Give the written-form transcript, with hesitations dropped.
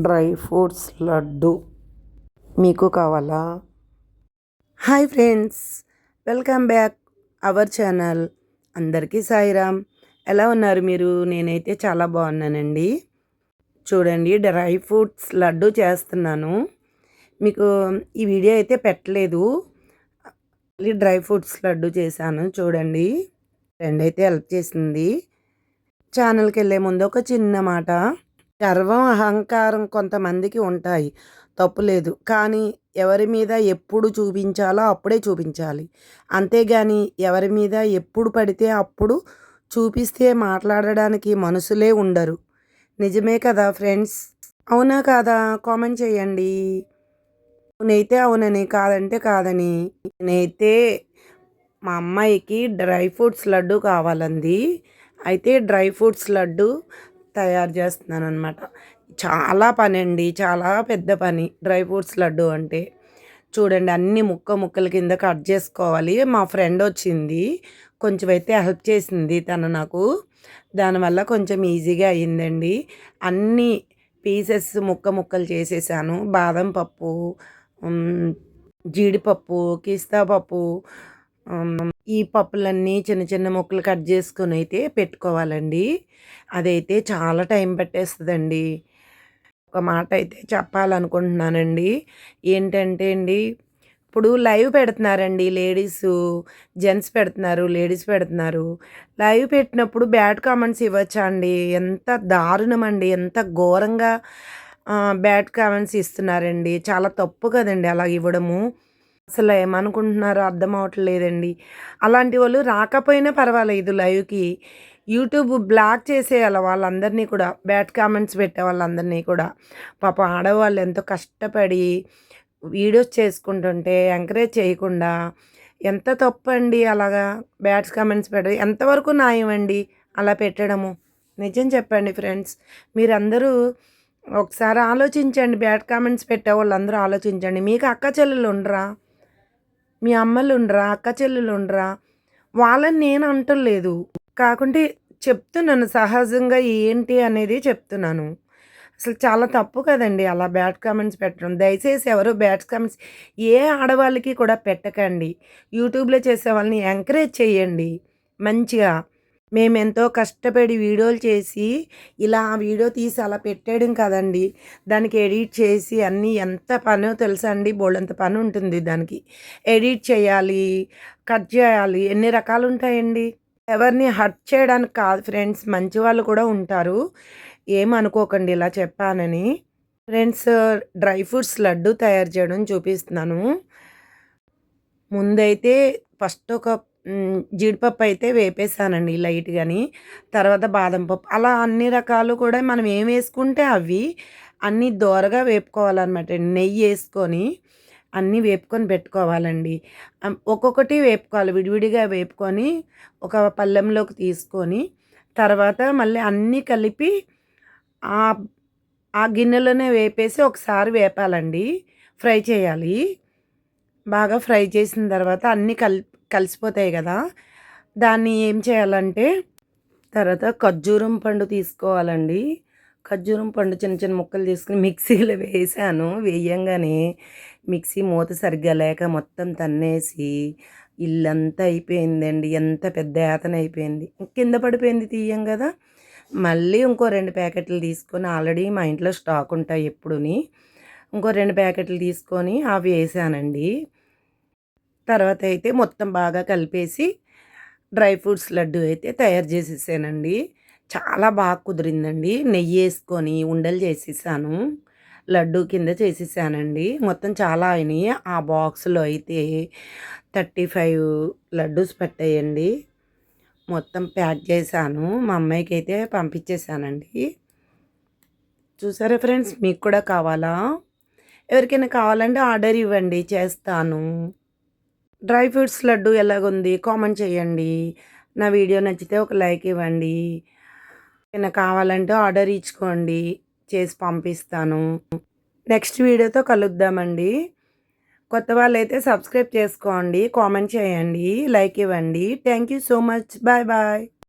Dry fruits laddu మీకు కావాలా? Hi friends, welcome back our channel. అందరికీ సాయిరామ్. ఎలా ఉన్నారు మీరు? నేనైతే చాలా బాగున్నానండి. చూడండి, డ్రై ఫ్రూట్స్ లడ్డు చేస్తున్నాను. మీకు ఈ వీడియో అయితే పెట్టలేదు. డ్రై ఫ్రూట్స్ లడ్డు చేశాను చూడండి. ఫ్రెండ్ అయితే హెల్ప్ చేసింది. ఛానల్కి వెళ్ళే ముందు ఒక చిన్న మాట. గర్వం, అహంకారం కొంతమందికి ఉంటాయి, తప్పులేదు. కానీ ఎవరి మీద ఎప్పుడు చూపించాలో అప్పుడే చూపించాలి. అంతేగాని ఎవరి మీద ఎప్పుడు పడితే అప్పుడు చూపిస్తే మాట్లాడడానికి మనుషులే ఉండరు. నిజమే కదా ఫ్రెండ్స్? అవునా కాదా? కామెంట్ చేయండి. అవునైతే అవునని, కాదంటే కాదని. నేనైతే మా అమ్మాయికి డ్రై ఫ్రూట్స్ లడ్డు కావాలంది. అయితే డ్రై ఫ్రూట్స్ లడ్డు తయారు చేస్తున్నాను అనమాట. చాలా పని అండి, చాలా పెద్ద పని డ్రై ఫ్రూట్స్ లడ్డు అంటే. చూడండి, అన్ని ముక్కల కింద కట్ చేసుకోవాలి. మా ఫ్రెండ్ వచ్చింది, కొంచెం అయితే హెల్ప్ చేసింది తను నాకు. దానివల్ల కొంచెం ఈజీగా అయ్యిందండి. అన్ని పీసెస్ ముక్కలు చేసేసాను. బాదం పప్పు, జీడిపప్పు, పిస్తా పప్పు, ఈ పప్పులన్నీ చిన్న చిన్న ముక్కలు కట్ చేసుకొని అయితే పెట్టుకోవాలండి. అదైతే చాలా టైం పట్టేస్తుందండి. ఒక మాట అయితే చెప్పాలనుకుంటున్నానండి. ఏంటంటే అండి, ఇప్పుడు లైవ్ పెడుతున్నారండి లేడీసు. జెంట్స్ పెడుతున్నారు, లేడీస్ పెడుతున్నారు. లైవ్ పెట్టినప్పుడు బ్యాడ్ కామెంట్స్ ఇవ్వచ్చా అండి? ఎంత దారుణం అండి, ఎంత ఘోరంగా బ్యాడ్ కామెంట్స్ ఇస్తున్నారండి. చాలా తప్పు కదండి అలా ఇవ్వడము. అసలు ఏమనుకుంటున్నారో అర్థం అవ్వట్లేదండి. అలాంటి వాళ్ళు రాకపోయినా పర్వాలేదు లైవ్‌కి. యూట్యూబ్ బ్లాక్ చేసేయాలి వాళ్ళందరినీ కూడా, బ్యాడ్ కామెంట్స్ పెట్టే వాళ్ళందరినీ కూడా. పాపం ఆడవాళ్ళు ఎంతో కష్టపడి వీడియోస్ చేసుకుంటుంటే ఎంకరేజ్ చేయకుండా, ఎంత తప్పండి అలాగా బ్యాడ్ కామెంట్స్ పెట్టడం. ఎంతవరకు న్యాయం అండి అలా పెట్టడము? నిజం చెప్పండి ఫ్రెండ్స్. మీరందరూ ఒకసారి ఆలోచించండి. బ్యాడ్ కామెంట్స్ పెట్టే వాళ్ళందరూ ఆలోచించండి. మీకు అక్క చెల్లెలు ఉండరా? మీ అమ్మలు ఉండరా? అక్క చెల్లెలు ఉండరా? వాళ్ళని నేను అంటలేదు, కాకుంటే చెప్తున్నాను సహజంగా ఏంటి అనేది చెప్తున్నాను. అసలు చాలా తప్పు కదండి అలా బ్యాడ్ కామెంట్స్ పెట్టడం. దయచేసి ఎవరు బ్యాడ్ కామెంట్స్ ఏ ఆడవాళ్ళకి కూడా పెట్టకండి. యూట్యూబ్లో చేసే వాళ్ళని ఎంకరేజ్ చేయండి మంచిగా. మేమెంతో కష్టపడి వీడియోలు చేసి ఇలా వీడియో తీసి అలా పెట్టేయడం కదండి. దానికి ఎడిట్ చేసి అన్నీ ఎంత పనో తెలుసా అండి? బోలెడంత పని ఉంటుంది దానికి. ఎడిట్ చేయాలి, కట్ చేయాలి, ఎన్ని రకాలు ఉంటాయండి. ఎవరిని హర్ట్ చేయడానికి కాదు ఫ్రెండ్స్, మంచి వాళ్ళు కూడా ఉంటారు. ఏమనుకోకండి ఇలా చెప్పానని. ఫ్రెండ్స్, డ్రై ఫ్రూట్స్ లడ్డు తయారు చేయడం చూపిస్తున్నాను. ముందైతే ఫస్ట్ ఒక జీడిపప్పు అయితే వేపేసానండి లైట్‌గాని. తర్వాత బాదం పప్పు, అలా అన్ని రకాలు కూడా మనం ఏం వేసుకుంటే అవి అన్నీ దోరగా వేపుకోవాలనమాట. నెయ్యేసుకొని అన్నీ వేపుకొని పెట్టుకోవాలండి. ఒక్కొక్కటి వేపుకోవాలి, విడివిడిగా వేపుకొని ఒక పళ్ళెంలోకి తీసుకొని, తర్వాత మళ్ళీ అన్నీ కలిపి ఆ గిన్నెలోనే వేపేసి ఒకసారి వేపాలండి. ఫ్రై చేయాలి. బాగా ఫ్రై చేసిన తర్వాత అన్నీ కలిసిపోతాయి కదా! దాన్ని ఏం చేయాలంటే, తర్వాత ఖర్జూరం పండు తీసుకోవాలండి. ఖర్జూరం పండు చిన్న చిన్న ముక్కలు తీసుకొని మిక్సీలో వేసాను. వేయంగానే మిక్సీ మూత సరిగ్గా లేక మొత్తం తన్నేసి ఇల్లంతా అయిపోయిందండి. ఎంత పెద్ద యాతన అయిపోయింది. కింద పడిపోయింది తీయం కదా! మళ్ళీ ఇంకో 2 ప్యాకెట్లు తీసుకొని, ఆల్రెడీ మా ఇంట్లో స్టాక్ ఉంటాయి ఎప్పుడూని. ఇంకో 2 ప్యాకెట్లు తీసుకొని అవి వేసానండి. తర్వాత అయితే మొత్తం బాగా కలిపేసి డ్రై ఫ్రూట్స్ లడ్డు అయితే తయారు చేసేసానండి. చాలా బాగా కుదిరిందండి. నెయ్యేసుకొని ఉండలు చేసేసాను. లడ్డు కింద చేసేసానండి. మొత్తం చాలా అయినాయి. ఆ బాక్స్‌లో అయితే 35 లడ్డూస్ పట్టాయండి. మొత్తం ప్యాక్ చేశాను. మా అమ్మాయికైతే పంపించేసానండి. చూసారా ఫ్రెండ్స్? మీకు కూడా కావాలా? ఎవరికైనా కావాలంటే ఆర్డర్ ఇవ్వండి, చేస్తాను. డ్రై ఫ్రూట్స్ లడ్డు ఎలాగుంది కామెంట్ చేయండి. నా వీడియో నచ్చితే ఒక లైక్ ఇవ్వండి. ఏమైనా కావాలంటే ఆర్డర్ ఇచ్చుకోండి, చేసి పంపిస్తాను. నెక్స్ట్ వీడియోతో కలుద్దామండి. కొత్త వాళ్ళైతే సబ్స్క్రైబ్ చేసుకోండి, కామెంట్ చేయండి, లైక్ ఇవ్వండి. Thank you so much. Bye bye.